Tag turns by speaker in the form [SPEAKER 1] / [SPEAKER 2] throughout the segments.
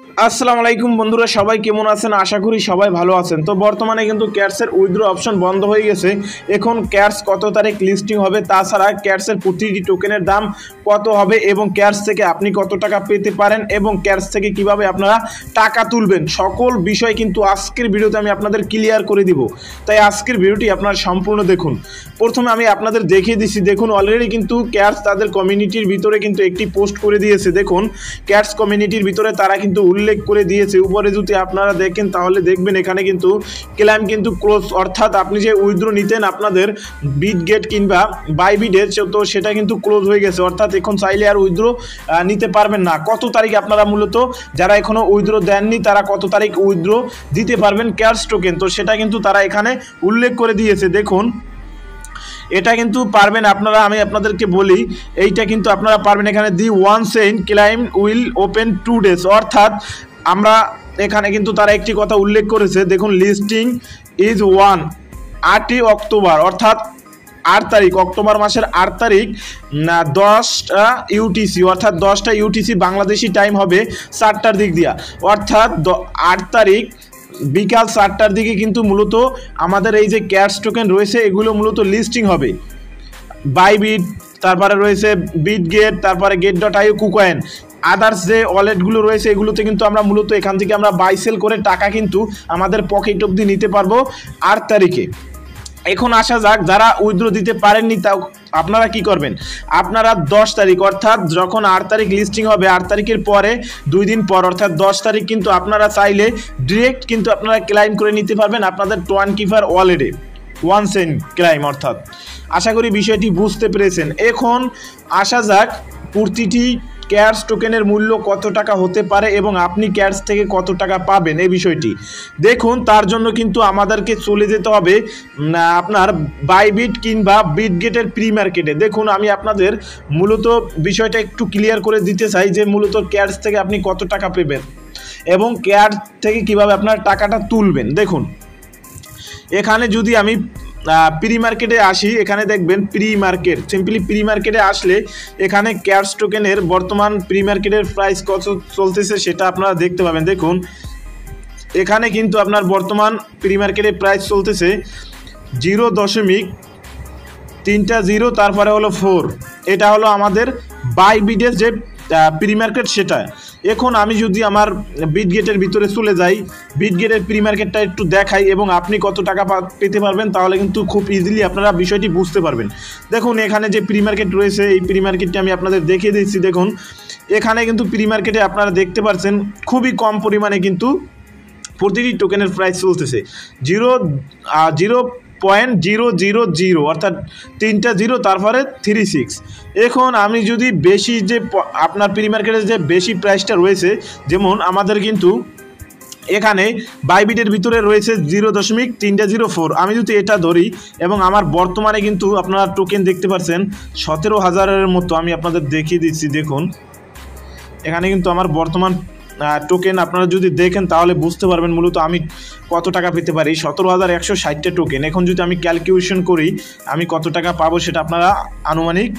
[SPEAKER 1] আসসালামু আলাইকুম বন্ধুরা, সবাই কেমন আছেন? আশা করি সবাই ভালো আছেন। তো বর্তমানে কিন্তু ক্যাটসের উইথড্র অপশন বন্ধ হয়ে গেছে। এখন ক্যাটস কত তারিখ লিস্টিং হবে, তাছাড়া ক্যাটসের প্রতিটি টোকেনের দাম কত হবে এবং ক্যাটস থেকে আপনি কত টাকা পেতে পারেন এবং ক্যাটস থেকে কিভাবে আপনারা টাকা তুলবেন, সকল বিষয় কিন্তু আজকের ভিডিওতে আমি আপনাদের ক্লিয়ার করে দিব। তাই আজকের ভিডিওটি আপনারা সম্পূর্ণ দেখুন। প্রথমে আমি আপনাদের দেখিয়ে দিচ্ছি, দেখুন অলরেডি কিন্তু ক্যাটস তাদের কমিউনিটির ভিতরে কিন্তু একটি পোস্ট করে দিয়েছে। দেখুন ক্যাটস কমিউনিটির ভিতরে তারা কিন্তু উল্লেখ করে দিয়েছে। উপরে যদি আপনারা দেখেন তাহলে দেখবেন এখানে কিন্তু ক্লেম কিন্তু ক্লোজ, অর্থাৎ আপনি যে উইথড্র নিতেন আপনাদের বিটগেট কিংবা বাইবিটের, তো সেটা কিন্তু ক্লোজ হয়ে গেছে, অর্থাৎ এখন চাইলে আর উইথড্র নিতে পারবেন না। কত তারিখ আপনারা মূলত যারা এখনো উইথড্র দেননি তারা কত তারিখ উইথড্র দিতে পারবেন ক্যাটস টোকেন, তো সেটা কিন্তু তারা এখানে উল্লেখ করে দিয়েছে। দেখুন এটা কিন্তু পারবেন আপনারা, আমি আপনাদেরকে বলি এইটা কিন্তু আপনারা পারবেন। এখানে the one sane claim will open 2 days, অর্থাৎ আমরা এখানে কিন্তু তারা একটি কথা উল্লেখ করেছে। দেখুন লিস্টিং ইজ 8 অক্টোবর, অর্থাৎ 8 তারিখ, অক্টোবর মাসের 8 তারিখ 10টা ইউটিসি, অর্থাৎ 10টা ইউটিসি বাংলাদেশি টাইম হবে 4টার দিক দিয়া, অর্থাৎ 8 তারিখ বিকাল 4টার দিকে কিন্তু মূলত আমাদের এই যে ক্যাটস টোকেন রয়েছে এগুলো মূলত লিস্টিং হবে। বাইবিট, তারপরে রয়েছে বিটগেট, তারপরে গেট.io, কুকয়েন, আদার্স যে ওয়ালেটগুলো রয়েছে এগুলোতে কিন্তু আমরা মূলত এখান থেকে আমরা বাই সেল করে টাকা কিন্তু আমাদের পকেট অবধি নিতে পারবো 8 তারিখে। এখন আসা যাক যারা উইথড্র দিতে পারেননি, তাও আপনারা কি করবেন? আপনারা 10 তারিখ, অর্থাৎ যখন 8 তারিখ লিস্টিং হবে 8 তারিখের পরে 2 দিন পর, অর্থাৎ 10 তারিখ কিন্তু আপনারা চাইলে ডিরেক্ট কিন্তু আপনারা ক্লাইম করে নিতে পারবেন আপনাদের টোয়ানকিপার ওয়ালেটে, ওয়ান সেন্ট ক্লাইম। অর্থাৎ আশা করি বিষয়টি বুঝতে পেরেছেন। এখন আসা যাক প্রতিটি ক্যাটস টোকেনের মূল্য কত টাকা হতে পারে এবং আপনি ক্যাটস থেকে কত টাকা পাবেন এই বিষয়টি দেখুন। তার জন্য কিন্তু আমাদেরকে চলে যেতে হবে আপনার বাইবিট কিংবা বিটগেটের প্রি মার্কেটে। দেখুন আমি আপনাদের মূলত বিষয়টা একটু ক্লিয়ার করে দিতে চাই যে মূলত ক্যাটস থেকে আপনি কত টাকা পাবেন এবং ক্যাটস থেকে কিভাবে আপনার টাকাটা তুলবেন। দেখুন এখানে যদি আমি প্রি মার্কেটে আসি, এখানে দেখবেন প্রি মার্কেট, সিম্পলি প্রি মার্কেটে আসলে এখানে ক্যাটস টোকেনের বর্তমান প্রি মার্কেটের প্রাইস কত চলতেছে সেটা আপনারা দেখতে পাবেন। দেখুন এখানে কিন্তু আপনার বর্তমান প্রি মার্কেটের প্রাইস চলতেছে 0.30, তারপরে হলো 4, এটা হলো আমাদের বাইবিটের যে প্রি মার্কেট সেটা। এখন আমি যদি আমার বিটগেটের ভিতরে চলে যাই, বিটগেটের প্রি মার্কেটটা একটু দেখাই এবং আপনি কত টাকা পেতে পারবেন তাহলে কিন্তু খুব ইজিলি আপনারা বিষয়টি বুঝতে পারবেন। দেখুন এখানে যে প্রি মার্কেট রয়েছে এই প্রি মার্কেটটি আমি আপনাদের দেখিয়ে দিচ্ছি। দেখুন এখানে কিন্তু প্রি মার্কেটে আপনারা দেখতে পাচ্ছেন খুবই কম পরিমাণে কিন্তু প্রতিটি টোকেনের প্রাইস চলতেছে 0.000, অর্থাৎ 3টা 0 তারপরে 36। এখন আমি যদি বেশি যে আপনার প্রি মার্কেটের যে বেশি প্রাইসটা রয়েছে, যেমন আমাদের কিন্তু এখানে বাইবিটের ভিতরে রয়েছে 0.304, আমি যদি এটা ধরি এবং আমার বর্তমানে কিন্তু আপনারা টোকেন দেখতে পাচ্ছেন 17,000-এর মতো, আমি আপনাদের দেখিয়ে দিচ্ছি। দেখুন এখানে কিন্তু আমার বর্তমান টোকেন আপনারা যদি দেখেন তাহলে বুঝতে পারবেন মূলত আমি কত টাকা পেতে পারি। 17,160টা টোকেন। এখন যদি আমি ক্যালকুলেশন করি আমি কত টাকা পাবো সেটা আপনারা আনুমানিক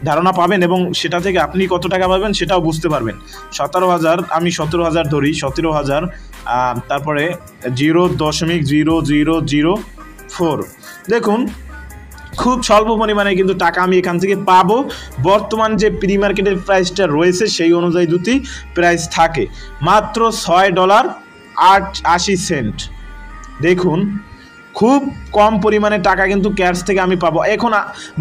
[SPEAKER 1] ধারণা পাবেন এবং সেটা থেকে আপনি কত টাকা পাবেন সেটাও বুঝতে পারবেন। 17,000, আমি 17,000 ধরি, 17,000 তারপরে 0.0004। দেখুন খুব স্বল্প পরিমাণে কিন্তু টাকা আমি এখান থেকে পাবো। বর্তমান যে প্রি মার্কেটের প্রাইসটা রয়েছে সেই অনুযায়ী দুটি প্রাইস থাকে মাত্র $6.80। দেখুন খুব কম পরিমাণে টাকা কিন্তু ক্যাটস থেকে আমি পাবো। এখন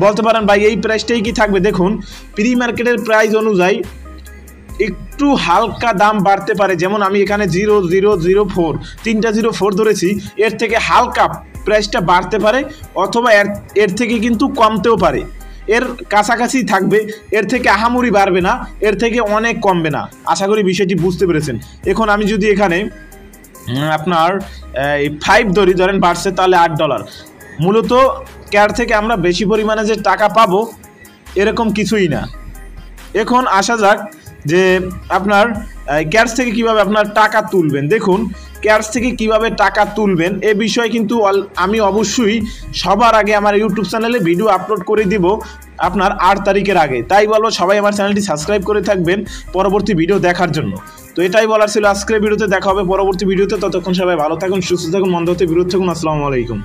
[SPEAKER 1] বলতে পারেন ভাই এই প্রাইসটাই কি থাকবে? দেখুন প্রি মার্কেটের প্রাইস অনুযায়ী একটু হালকা দাম বাড়তে পারে, যেমন আমি এখানে 0.004, 3টা 0.4 ধরেছি, এর থেকে হালকা প্রাইসটা বাড়তে পারে অথবা এর থেকে কিন্তু কমতেও পারে, এর কাছাকাছি থাকবে, এর থেকে আহামরি বাড়বে না, এর থেকে অনেক কমবে না। আশা করি বিষয়টি বুঝতে পেরেছেন। এখন আমি যদি এখানে আপনার 5 ধরেন বাড়ছে তাহলে $8। মূলত ক্যাট থেকে আমরা বেশি পরিমাণে যে টাকা পাবো এরকম কিছুই না। এখন আসা যাক যে আপনার ক্যাটস থেকে কিভাবে আপনার টাকা তুলবেন। দেখুন ক্যাটস থেকে কিভাবে টাকা তুলবেন এ বিষয়ে কিন্তু আমি অবশ্যই সবার আগে আমার ইউটিউব চ্যানেলে ভিডিও আপলোড করে দিব আপনার 8 তারিখের আগে। তাই বলবো সবাই আমার চ্যানেলটি সাবস্ক্রাইব করে থাকবেন পরবর্তী ভিডিও দেখার জন্য। তো এটাই বলার ছিল আজকের ভিডিওতে। দেখা হবে পরবর্তী ভিডিওতে, ততক্ষণ সবাই ভালো থাকুন, সুস্থ থাকুন, মন্দ হতে বিরত থাকুন। আসসালামু আলাইকুম।